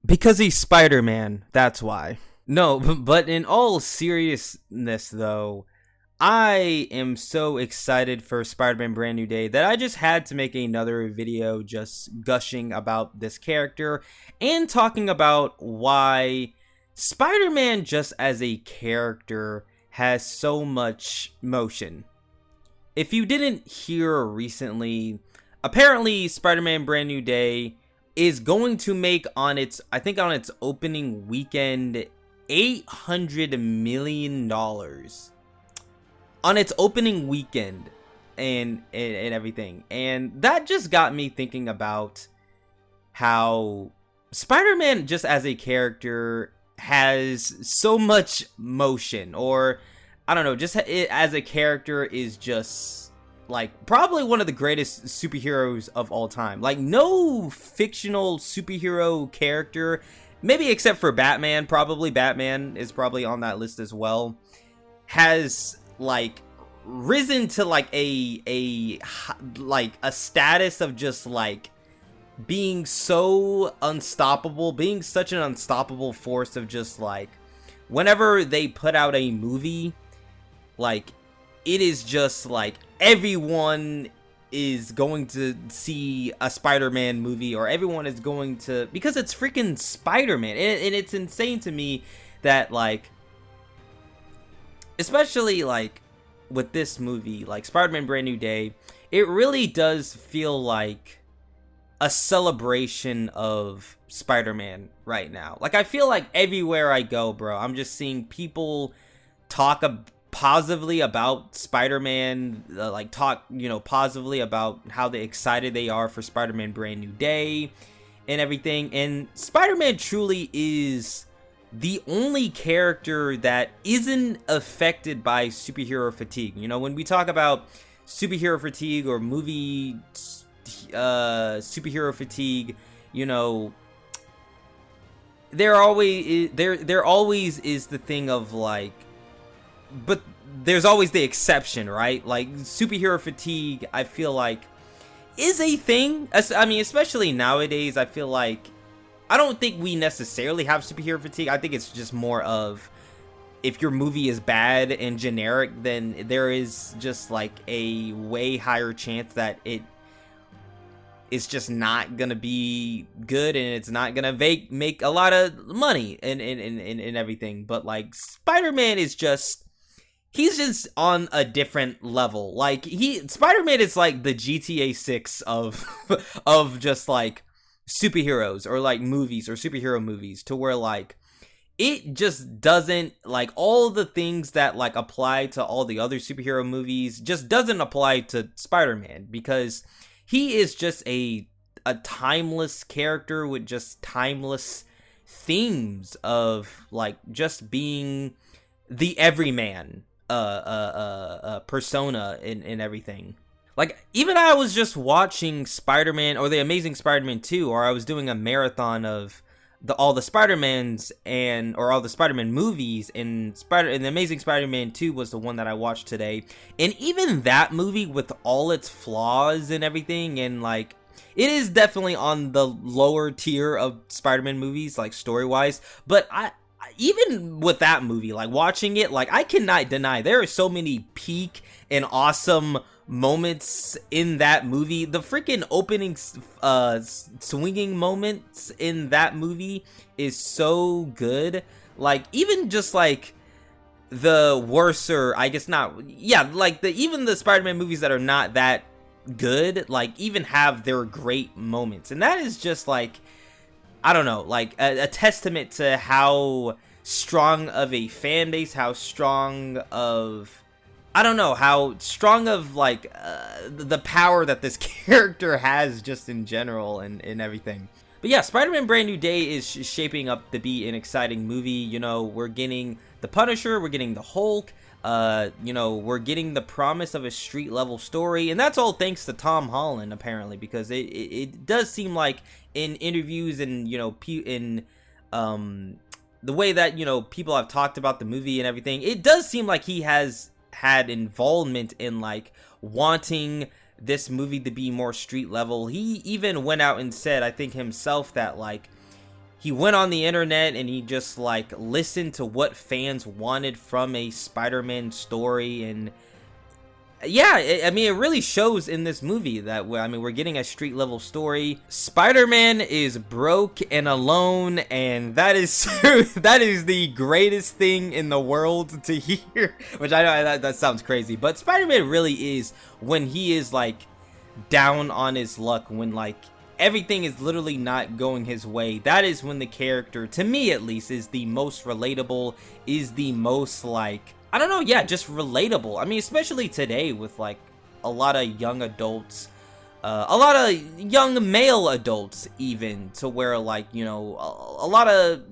Because he's Spider-Man, that's why. No, but in all seriousness though, I am so excited for Spider-Man Brand New Day that I just had to make another video just gushing about this character and talking about why Spider-Man just as a character has so much motion. If you didn't hear recently, apparently Spider-Man Brand New Day is going to make on its opening weekend $800 million on its opening weekend and everything. And that just got me thinking about how Spider-Man just as a character has so much motion, or I don't know, just as a character is just like probably one of the greatest superheroes of all time. Like no fictional superhero character, maybe except for Batman, probably Batman is probably on that list as well, has like risen to like a status of just like being so unstoppable, being such an unstoppable force of just like whenever they put out a movie, like it is just like everyone is going to see a Spider-Man movie, or everyone is going to, because it's freaking Spider-Man. And it's insane to me that like, especially like with this movie, like Spider-Man Brand New Day, it really does feel like a celebration of Spider-Man right now. Like I feel like everywhere I go, bro, I'm just seeing people talk positively about Spider-Man, like talk, positively about how excited they are for Spider-Man Brand New Day and everything. And Spider-Man truly is the only character that isn't affected by superhero fatigue. When we talk about superhero fatigue or movie superhero fatigue, there always is the thing of like, but there's always the exception, right? Like superhero fatigue, I feel like is a thing. I mean, especially nowadays, I feel like I don't think we necessarily have superhero fatigue. I think it's just more of if your movie is bad and generic, then there is just like a way higher chance that it's just not gonna be good and it's not gonna make a lot of money and everything. But like Spider-Man is just, he's just on a different level. Like Spider-Man is like the GTA 6 of of just like superheroes or like movies or superhero movies, to where like it just doesn't, like all the things that like apply to all the other superhero movies just doesn't apply to Spider-Man, because he is just a timeless character with just timeless themes of like just being the everyman persona in everything. Like even I was just watching Spider-Man or the Amazing Spider-Man 2, or I was doing a marathon of all the Spider-Mans or all the Spider-Man movies, and the Amazing Spider-Man 2 was the one that I watched today. And even that movie, with all its flaws and everything, and like it is definitely on the lower tier of Spider-Man movies, like story-wise, but even with that movie, like watching it, like I cannot deny there are so many peak and awesome moments in that movie. The freaking opening swinging moments in that movie is so good. Like even just like the worser, I guess not, yeah, like even the Spider-Man movies that are not that good, like even have their great moments. And that is just like, I don't know, like a testament to how strong of a fan base, how strong of, I don't know, how strong of like the power that this character has just in general and everything. But yeah, Spider-Man Brand New Day is shaping up to be an exciting movie. We're getting the Punisher, we're getting the Hulk, we're getting the promise of a street level story, and that's all thanks to Tom Holland apparently, because it does seem like in interviews and in the way that people have talked about the movie and everything, it does seem like he has had involvement in like wanting this movie to be more street level. He even went out and said, I think himself, that like he went on the internet and he just like listened to what fans wanted from a Spider-Man story. And yeah, I mean, it really shows in this movie that, I mean, we're getting a street level story. Spider-Man is broke and alone, and that is that is the greatest thing in the world to hear. Which I know that sounds crazy, but Spider-Man really is, when he is like down on his luck, when like everything is literally not going his way, that is when the character, to me at least, is the most relatable, is the most like, I don't know, yeah, just relatable. I mean, especially today with like a lot of young adults, a lot of young male adults even, to where like, you know, a lot of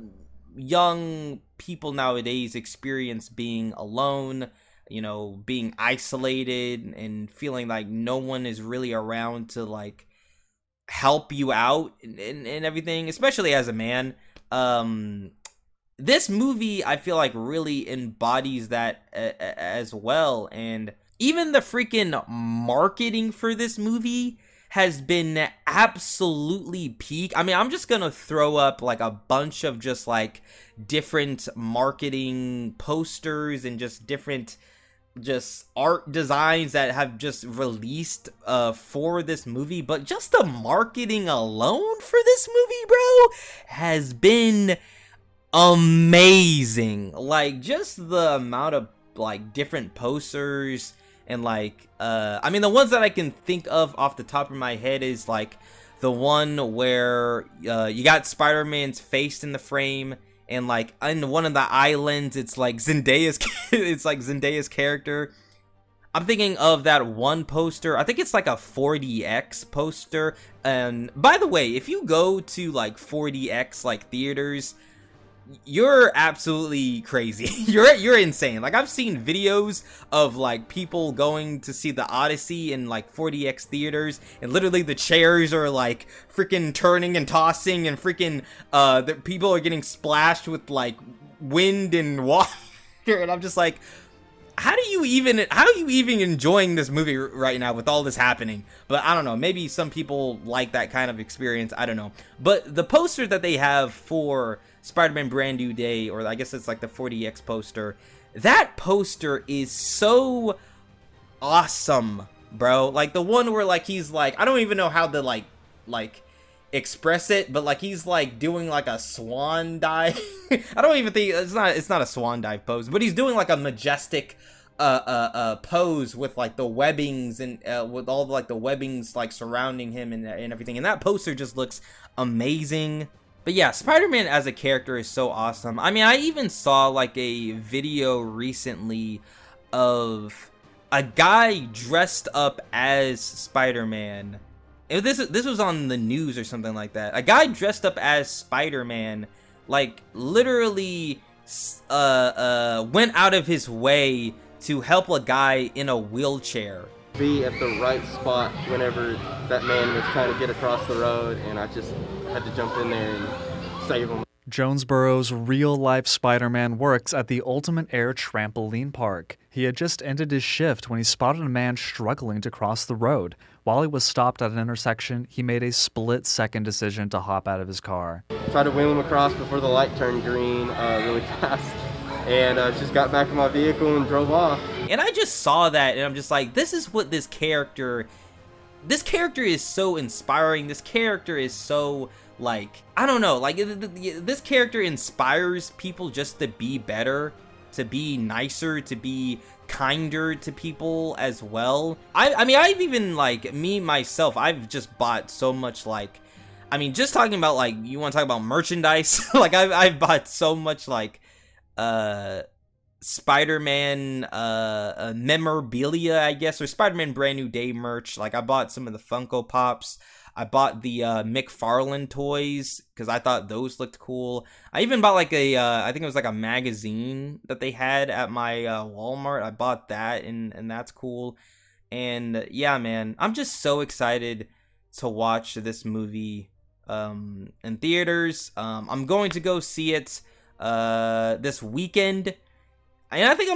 young people nowadays experience being alone, you know, being isolated and feeling like no one is really around to like help you out and everything, especially as a man. This movie, I feel like, really embodies that as well. And even the freaking marketing for this movie has been absolutely peak. I mean, I'm just gonna throw up like a bunch of just like different marketing posters and just different just art designs that have just released for this movie. But just the marketing alone for this movie, bro, has been amazing. Like, just the amount of like different posters and like I mean, the ones that I can think of off the top of my head is like the one where you got Spider-Man's face in the frame, and like in one of the islands it's like Zendaya's it's like Zendaya's character. I'm thinking of that one poster. I think it's like a 4DX poster. And by the way, if you go to like 4DX like theaters, you're absolutely crazy. You're insane. Like, I've seen videos of like people going to see the Odyssey in like 4DX theaters, and literally the chairs are like freaking turning and tossing, and freaking the people are getting splashed with like wind and water. And I'm just like, how are you even enjoying this movie right now with all this happening? But I don't know, maybe some people like that kind of experience, I don't know. But the poster that they have for Spider-Man Brand New Day, or I guess it's like the 4DX poster, that poster is so awesome, bro. Like the one where like he's like, I don't even know how to like express it, but like he's like doing like a swan dive. I don't even think it's not a swan dive pose, but he's doing like a majestic pose with like the webbings and with all the, like the webbings like surrounding him and everything, and that poster just looks amazing. But yeah, Spider-Man as a character is so awesome. I mean, I even saw like a video recently of a guy dressed up as Spider-Man. This was on the news or something like that. A guy dressed up as Spider-Man, like literally went out of his way to help a guy in a wheelchair. Be at the right spot whenever that man was trying to get across the road, and I just had to jump in there and save him. Jonesboro's real-life Spider-Man works at the Ultimate Air Trampoline Park. He had just ended his shift when he spotted a man struggling to cross the road. While he was stopped at an intersection, he made a split-second decision to hop out of his car. Tried to wheel him across before the light turned green really fast, and just got back in my vehicle and drove off. And I just saw that, and I'm just like, this is what this character is so inspiring. This character is so, like, I don't know, like, this character inspires people just to be better, to be nicer, to be kinder to people as well. I mean, I've even, like, me, myself, I've just bought so much, like, I mean, just talking about, like, you want to talk about merchandise? Like, I've bought so much, like, Spider-Man memorabilia, I guess, or Spider-Man Brand New Day merch. Like, I bought some of the Funko Pops. I bought the McFarlane toys because I thought those looked cool. I even bought like a I think it was like a magazine that they had at my Walmart. I bought that, and that's cool. And yeah, man, I'm just so excited to watch this movie in theaters. I'm going to go see it this weekend. And I think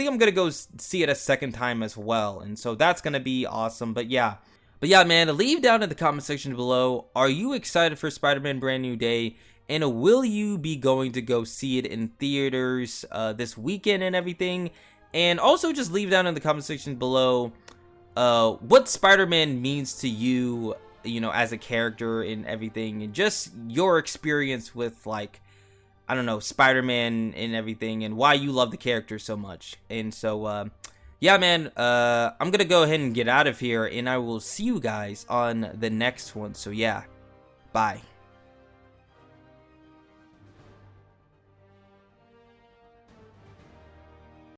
I'm gonna go see it a second time as well, and so that's gonna be awesome. But yeah, But yeah, man, leave down in the comment section below, are you excited for Spider-Man Brand New Day? And will you be going to go see it in theaters this weekend and everything? And also just leave down in the comment section below what Spider-Man means to you, you know, as a character and everything. And just your experience with, like, I don't know, Spider-Man and everything. And why you love the character so much. And so, yeah, man, I'm gonna go ahead and get out of here. And I will see you guys on the next one. So, yeah, bye.